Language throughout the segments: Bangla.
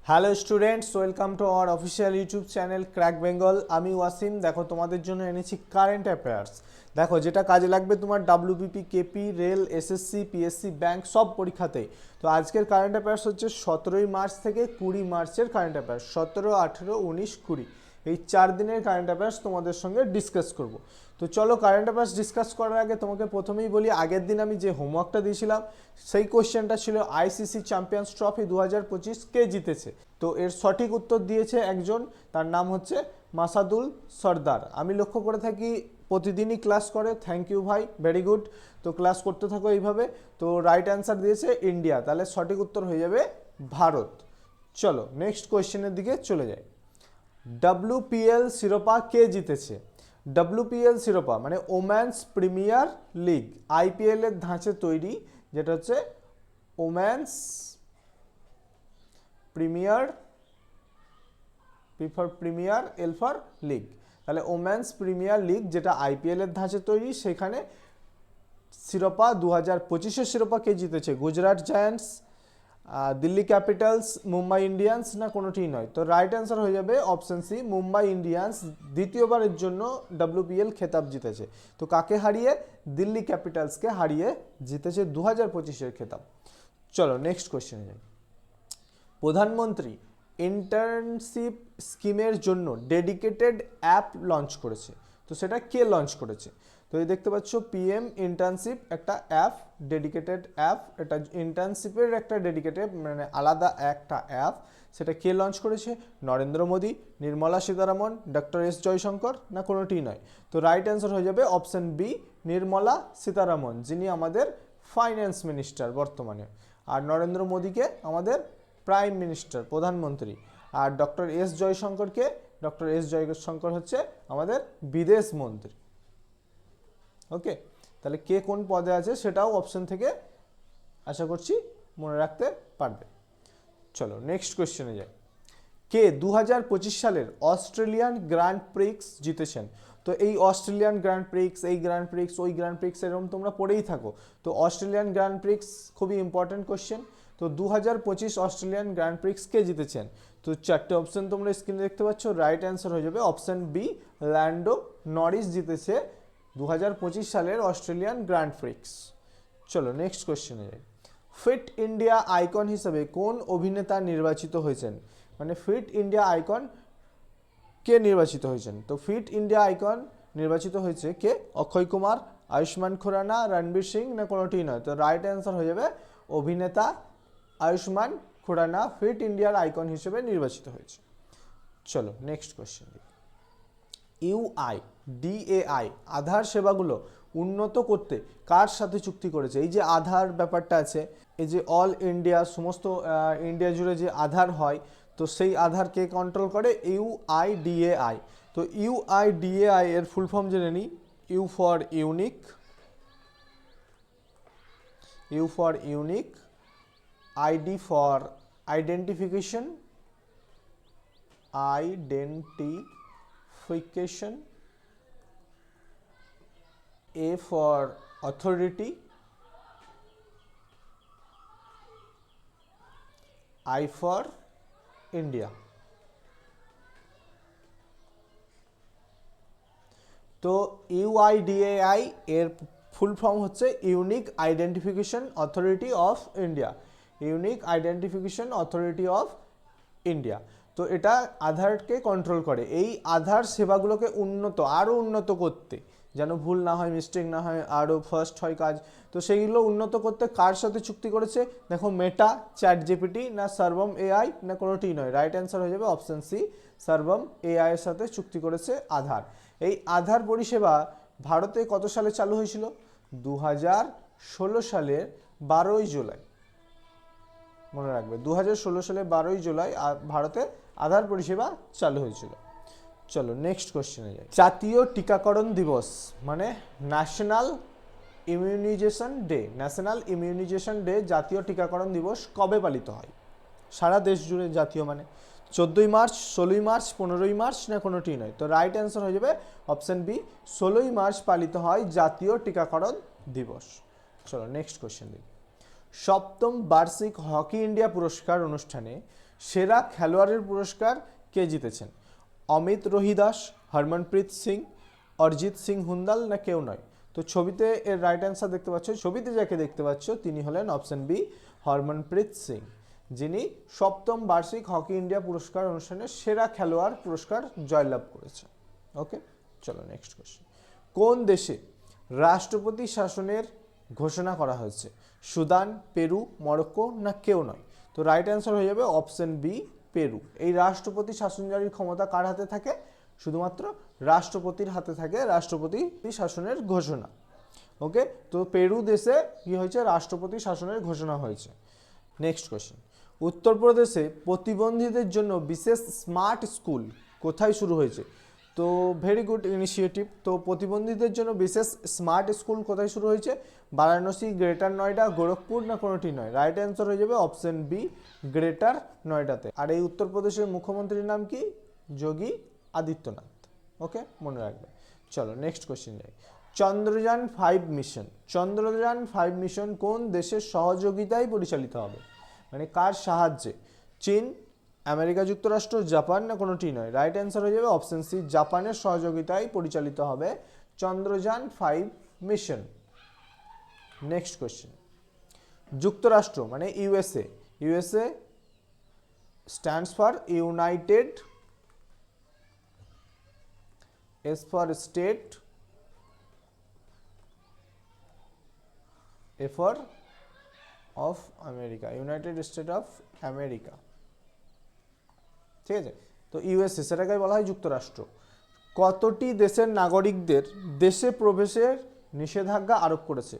Hello students, welcome to our official YouTube channel crack Bengal. আমি ওয়াসিম। দেখো, তোমাদের জন্য এনেছি কারেন্ট অ্যাফেয়ার্স। দেখো, যেটা কাজে লাগবে তোমার WBP, KP, rail, SSC, PSC, bank সব পরীক্ষাতেই। তো আজকের কারেন্ট অ্যাফেয়ার্স হচ্ছে 17ই মার্চ থেকে 20 মার্চের কারেন্ট অ্যাফেয়ার্স। 17, 18, 19, 20 এই 4 দিনের কারেন্ট অ্যাফেয়ার্স তোমাদের সঙ্গে ডিসকাস করব। তো চলো, কারেন্ট অ্যাফেয়ার্স ডিসকাস করার আগে তোমাকে প্রথমেই বলি, আগের দিন আমি যে হোমওয়ার্কটা দিয়েছিলাম সেই কোশ্চেনটা ছিল আইসিসি চ্যাম্পিয়ন্স ট্রফি 2025 কে জিতেছে। তো এর সঠিক উত্তর দিয়েছে একজন, তার নাম হচ্ছে মাসাদুল সর্দার। আমি লক্ষ্য করে থাকি প্রতিদিনই ক্লাস করে। থ্যাংক ইউ ভাই, ভেরি গুড। তো ক্লাস করতে থাকো এইভাবে। তো রাইট অ্যান্সার দিয়েছে ইন্ডিয়া, তাহলে সঠিক উত্তর হয়ে যাবে ভারত। চলো নেক্সট কোয়েশ্চেনের দিকে চলে যাই। WPL শিরোপা কে জিতেছে? WPL শিরোপা মানে ওম্যানস প্রিমিয়ার লিগ, আইপিএল এর ধাঁচে তৈরি, যেটা হচ্ছে woman's premier, premier, L for league. তাহলে ওম্যানস প্রিমিয়ার লিগ, যেটা আইপিএল এর ধাঁচে তৈরি, সেখানে শিরোপা 2025-এর শিরোপা কে জিতেছে? Gujarat giants, Delhi Capitals, Mumbai Indians, না কোনোটিই নয়। তো রাইট অ্যান্সার হয়ে যাবে অপশন সি, মুম্বাই ইন্ডিয়ান্স দ্বিতীয়বারের জন্য WPL খেতাব জিতেছে। তো কাকে হারিয়ে? দিল্লি ক্যাপিটালসকে হারিয়ে জিতেছে 2025-এর খেতাব। চলো নেক্সট কোয়েশ্চেনে যাই। প্রধানমন্ত্রী ইন্টার্নশিপ স্কিমের জন্য ডেডিকেটেড অ্যাপ লঞ্চ করেছে। তো সেটা কে লঞ্চ করেছে? তো এই দেখতে পাচ্ছ PM ইন্টার্নশিপ একটা অ্যাপ, ডেডিকেটেড অ্যাপ। এটা ইন্টার্নশিপের একটা ডেডিকেটেড মানে আলাদা একটা অ্যাপ। সেটা কে লঞ্চ করেছে? নরেন্দ্র মোদী, নির্মলা সীতারামন, ডক্টর এস জয়শঙ্কর, না কোনোটিই নয়। তো রাইট অ্যান্সার হয়ে যাবে অপশন বি, নির্মলা সীতারামন, যিনি আমাদের ফাইন্যান্স মিনিস্টার বর্তমানে। আর নরেন্দ্র মোদীকে আমাদের প্রাইম মিনিস্টার, প্রধানমন্ত্রী। আর ডক্টর এস জয়শঙ্করকে, ডক্টর এস জয়শঙ্কর হচ্ছে আমাদের বিদেশ মন্ত্রী। ওকে, তাহলে কে কোন পদে আছে সেটাও অপশন থেকে আশা করছি মনে রাখতে পারবে। চলো নেক্সট কোয়েশ্চেনে যাই। কে 2025 সালের অস্ট্রেলিয়ান গ্র্যান্ড প্রিক্স জিতেছেন? তো এই অস্ট্রেলিয়ান গ্র্যান্ড প্রিক্স, এই গ্র্যান্ড প্রিক্স, ওই গ্র্যান্ড প্রিক্স, এরকম তোমরা পড়েই থাকো। তো অস্ট্রেলিয়ান গ্র্যান্ড প্রিক্স খুবই ইম্পর্টেন্ট কোয়েশ্চেন। তো 2025 অস্ট্রেলিয়ান গ্র্যান্ড প্রিক্স কে জিতেছেন? তো চারটে অপশন তোমরা স্ক্রিনে দেখতে পাচ্ছ। রাইট অ্যান্সার হয়ে যাবে অপশন বি, ল্যান্ডো নরিস জিতেছে 2025 সালের অস্ট্রেলিয়ান গ্র্যান্ড প্রিক্স। চলো নেক্সট কোয়েশ্চেনে যাই। ফিট ইন্ডিয়া আইকন হিসেবে কোন অভিনেতা নির্বাচিত হয়েছেন? মানে ফিট ইন্ডিয়া আইকন কে নির্বাচিত হয়েছেন? তো ফিট ইন্ডিয়া আইকন নির্বাচিত হয়েছে কে? অক্ষয় কুমার, আয়ুষ্মান খুরানা, রণবীর সিং, না কোনোটিই নয়। তো রাইট অ্যান্সার হয়ে যাবে অভিনেতা আয়ুষ্মান খুরানা ফিট ইন্ডিয়ার আইকন হিসেবে নির্বাচিত হয়েছে। চলো নেক্সট কোয়েশ্চেন। UIDAI আধার সেবাগুলো উন্নত করতে কার সাথে চুক্তি করেছে? এই যে আধার ব্যাপারটা আছে, এই যে অল ইন্ডিয়া, সমস্ত ইন্ডিয়া জুড়ে যে আধার হয়, তো সেই আধারকে কন্ট্রোল করে UIDAI। তো UIDAI এর ফুল ফর্ম জেনে নিই। U for unique, ID for identification, A for authority, I for India। তো UIDAI এর ফুল ফর্ম হচ্ছে unique identification authority of India, unique identification authority of India. তো এটা আধারকে কন্ট্রোল করে। এই আধার সেবাগুলোকে আরও উন্নত করতে, যেন ভুল না হয়, মিস্টেক না হয়, আরও ফাস্ট হয় কাজ, তো সেইগুলো উন্নত করতে কার সাথে চুক্তি করেছে? দেখো, মেটা, চ্যাটজিপিটি, না সার্ভম AI, না কোনোটিই নয়। রাইট অ্যান্সার হয়ে যাবে অপশন সি, সার্ভম AI এর সাথে চুক্তি করেছে আধার। এই আধার পরিষেবা ভারতে কত সালে চালু হয়েছিল? 2016 সালের 12ই জুলাই। মনে রাখবে 2016 সালের 12ই জুলাই ভারতে আধার পরিষেবা চালু হয়েছিল। চলো নেক্সট কোশ্চেনে যাই। জাতীয় টিকাকরণ দিবস মানে national immunization day, national immunization day, জাতীয় টিকাকরণ দিবস কবে পালিত হয়? সারা দেশ জুড়ে জাতীয় মানে 14ই মার্চ, 16ই মার্চ, 15ই মার্চ, না কোনোটিই নয়। তো রাইট অ্যান্সার হয়ে যাবে অপশন বি, 16ই মার্চ পালিত হয় জাতীয় টিকাকরণ দিবস। চলো নেক্সট কোশ্চেন দিই। সপ্তম বার্ষিক হকি ইন্ডিয়া পুরস্কার অনুষ্ঠানে সেরা খেলোয়াড়ের পুরস্কার কে জিতেছেন? অমিত রোহিদাস, হরমনপ্রীত সিং, অরিজিৎ সিং হুন্দাল না কেউ নয়? তো ছবিতে এর রাইট অ্যান্সার দেখতে পাচ্ছ, ছবিতে যাকে দেখতে পাচ্ছ তিনি হলেন অপশন বি হরমনপ্রীত সিং, যিনি সপ্তম বার্ষিক হকি ইন্ডিয়া পুরস্কার অনুষ্ঠানে সেরা খেলোয়াড় পুরস্কার জয়লাভ করেছে। ওকে, চলো নেক্সট কোশ্চেন। কোন দেশে রাষ্ট্রপতি শাসনের ঘোষণা করা হয়েছে? সুদান, পেরু, মরক্কো না কেউ নয়? তো রাইট অ্যান্সার হয়ে যাবে অপশন বি পেরু। এই রাষ্ট্রপতি শাসন জারির ক্ষমতা কার হাতে থাকে? শুধুমাত্র রাষ্ট্রপতির হাতে থাকে রাষ্ট্রপতি শাসনের ঘোষণা। ওকে, তো পেরু দেশে কি হয়েছে? রাষ্ট্রপতি শাসনের ঘোষণা হয়েছে। Next question. উত্তরপ্রদেশে প্রতিবন্ধীদের জন্য বিশেষ স্মার্ট স্কুল কোথায় শুরু হয়েছে? তো ভেরি গুড ইনিশিয়েটিভ। তো প্রতিবন্ধীদের জন্য বিশেষ স্মার্ট স্কুল কোথায় শুরু হয়েছে? বারাণসী, গ্রেটার নয়ডা, গোরখপুর না কোনোটি নয়? রাইট অ্যান্সার হয়ে যাবে অপশন বি গ্রেটার নয়ডাতে। আর এই উত্তরপ্রদেশের মুখ্যমন্ত্রীর নাম কি? যোগী আদিত্যনাথ। ওকে, মনে রাখবে। চলো নেক্সট কোশ্চেন যাই। চন্দ্রযান 5 মিশন, চন্দ্রযান 5 মিশন কোন দেশের সহযোগিতায় পরিচালিত হবে? মানে কার সাহায্যে? চীন, আমেরিকা যুক্তরাষ্ট্র, জাপান না কোনোটি নয়? রাইট অ্যান্সার হয়ে যাবে অপশন সি জাপানের সহযোগিতায় পরিচালিত হবে চন্দ্রযান 5 মিশন। Next question. যুক্তরাষ্ট্র মানে USA, USA stands for United S for state, A for of America, United state of America. ঠিক আছে, তো ইউএসএ সেটাকে বলা হয় যুক্তরাষ্ট্র। কতটি দেশের নাগরিকদের দেশে প্রবেশের নিষেধাজ্ঞা আরোপ করেছে?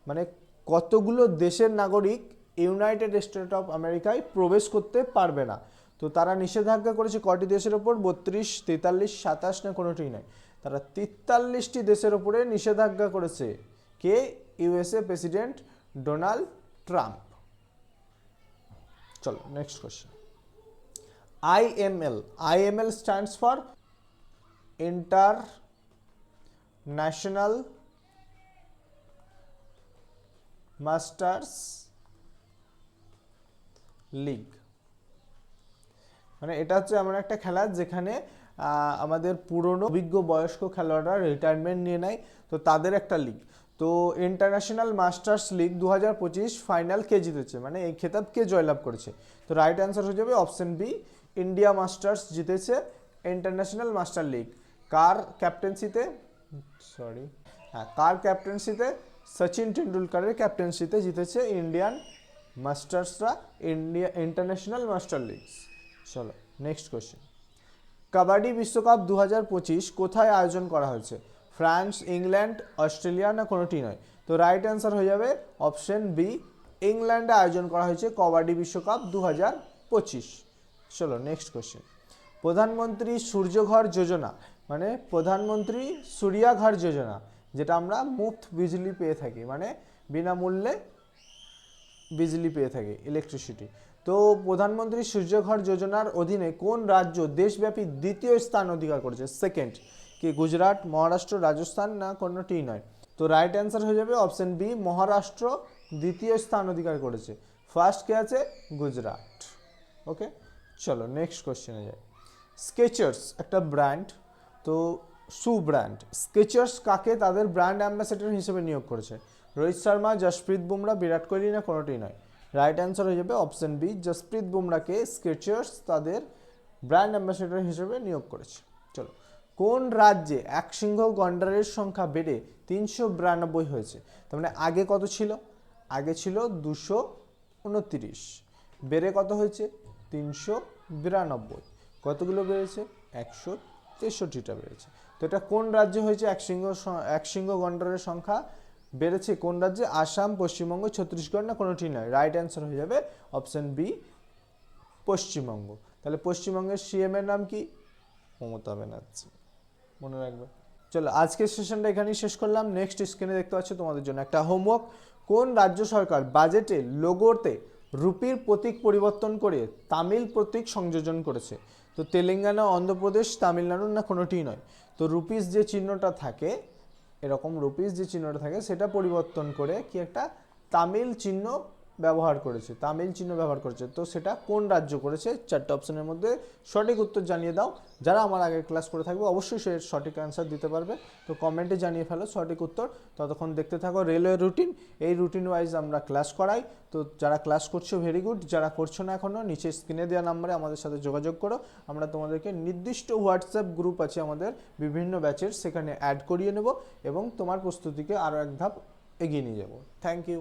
মানে কতগুলো দেশের নাগরিক ইউনাইটেড স্টেট অফ আমেরিকায় প্রবেশ করতে পারবে না? তো তারা নিষেধাজ্ঞা করেছে কটি দেশের ওপর? 32, 43, 27 না কোনোটি নয়? তারা 43টি দেশের ওপরে নিষেধাজ্ঞা করেছে। কে? USA president Donald Trump. চলো next question. IML, IML stands for International Masters League। মানে এটা হচ্ছে এমন একটা খেলা যেখানে আমাদের পুরনো অভিজ্ঞ বয়স্ক খেলোয়াড়রা রিটায়ারমেন্ট নিয়ে নেয়, তো তাদের একটা লিগ। তো ইন্টারন্যাশনাল মাস্টার্স লিগ 2025 ফাইনাল কে জিতেছে? মানে এই খেতাব কে জয়লাভ করেছে? তো রাইট অ্যান্সার হয়ে যাবে অপশন বি ইন্ডিয়া মাস্টার্স জিতেছে ইন্টারন্যাশনাল মাস্টার লিগ। কার ক্যাপ্টেন্সিতে? কার ক্যাপ্টেন্সিতে? সচিন টেন্ডুলকারের ক্যাপ্টেন্সিতে জিতেছে ইন্ডিয়ান মাস্টার্সরা ইন্টারন্যাশনাল মাস্টার লিগস। চলো নেক্সট কোশ্চেন। কাবাডি বিশ্বকাপ 2025 কোথায় আয়োজন করা হয়েছে? ফ্রান্স, ইংল্যান্ড, অস্ট্রেলিয়া না কোনোটি নয়? তো রাইট অ্যান্সার হয়ে যাবে অপশন বি ইংল্যান্ডে আয়োজন করা হয়েছে কাবাডি বিশ্বকাপ 2025। চলো নেক্সট কোশ্চেন। প্রধানমন্ত্রী সূর্যঘর যোজনা মানে প্রধানমন্ত্রী সূর্যাঘর যোজনা, যেটা আমরা মুফত বিজলি পেয়ে থাকি, মানে বিনামূল্যে বিজলি পেয়ে থাকি, ইলেকট্রিসিটি। তো প্রধানমন্ত্রী সূর্যঘর যোজনার অধীনে কোন রাজ্য দেশব্যাপী দ্বিতীয় স্থান অধিকার করেছে? সেকেন্ড। কি গুজরাট, মহারাষ্ট্র, রাজস্থান না কোনোটি নয়? তো রাইট অ্যান্সার হয়ে যাবে অপশন বি মহারাষ্ট্র দ্বিতীয় স্থান অধিকার করেছে। ফার্স্ট কে আছে? গুজরাট। ওকে, চলো নেক্সট কোশ্চেনে যাই। স্কেচার্স একটা ব্র্যান্ড, তো শু ব্র্যান্ড, স্কেচার্স কাকে তাদের ব্র্যান্ড অ্যাম্বাসেডর হিসেবে নিয়োগ করেছে? রোহিত শর্মা, জসপ্রীত বুমরা, বিরাট কোহলি না কোনোটি নয়? রাইট অ্যান্সার হয়ে যাবে অপশন বি জসপ্রীত বুমরাকে স্কেচার্স তাদের ব্র্যান্ড অ্যাম্বাসেডর হিসেবে নিয়োগ করেছে। চলো, কোন রাজ্যে একশৃঙ্গ গন্ডারের সংখ্যা বেড়ে 392 হয়েছে? তার মানে আগে কত ছিল? আগে ছিল 229, বেড়ে কত হয়েছে? 392। কতগুলো বেড়েছে? 163টা বেড়েছে। তো এটা কোন রাজ্যে হয়েছে? একশৃঙ্গ গন্ডারের সংখ্যা বেড়েছে কোন রাজ্যে? আসাম, পশ্চিমবঙ্গ, ছত্তিশগড় না কোনোটি নয়? রাইট অ্যান্সার হয়ে যাবে অপশন বি পশ্চিমবঙ্গ। তাহলে পশ্চিমবঙ্গের সিএম এর নাম কি? মমতা ব্যানার্জি, মনে রাখবে। চলো আজকের সেশনটা এখানেই শেষ করলাম। নেক্সট স্ক্রিনে দেখতে পাচ্ছ তোমাদের জন্য একটা হোমওয়ার্ক। কোন রাজ্য সরকার বাজেটে লোগোতে রুপির প্রতীক পরিবর্তন করে তামিল প্রতীক সংযোজন করেছে? তো তেলেঙ্গানা, অন্ধ্রপ্রদেশ, তামিলনাড়ু না কোনোটি নয়? তো রুপিস যে চিহ্নটা থাকে, এরকম রুপিস যে চিহ্নটা থাকে সেটা পরিবর্তন করে কি একটা তামিল চিহ্ন ব্যবহার করেছে, তামিল চিহ্ন ব্যবহার করেছে, তো সেটা কোন রাজ্য করেছে? 4টে অপশনের মধ্যে সঠিক উত্তর জানিয়ে দাও। যারা আমার আগের ক্লাস করে থাকবে অবশ্যই সে সঠিক অ্যান্সার দিতে পারবে, তো কমেন্টে জানিয়ে ফেলো সঠিক উত্তর। ততক্ষণ দেখতে থাকো রেলওয়ে রুটিন। এই রুটিন ওয়াইজ আমরা ক্লাস করাই, তো যারা ক্লাস করছো ভেরি গুড, যারা করছো না এখনও নিচে স্ক্রিনে দেওয়া নাম্বারে আমাদের সাথে যোগাযোগ করো। আমরা তোমাদেরকে নির্দিষ্ট হোয়াটসঅ্যাপ গ্রুপ আছে আমাদের বিভিন্ন ব্যাচের, সেখানে অ্যাড করিয়ে নেব এবং তোমার প্রস্তুতিকে আরও এক ধাপ এগিয়ে নিয়ে যাব। Thank you.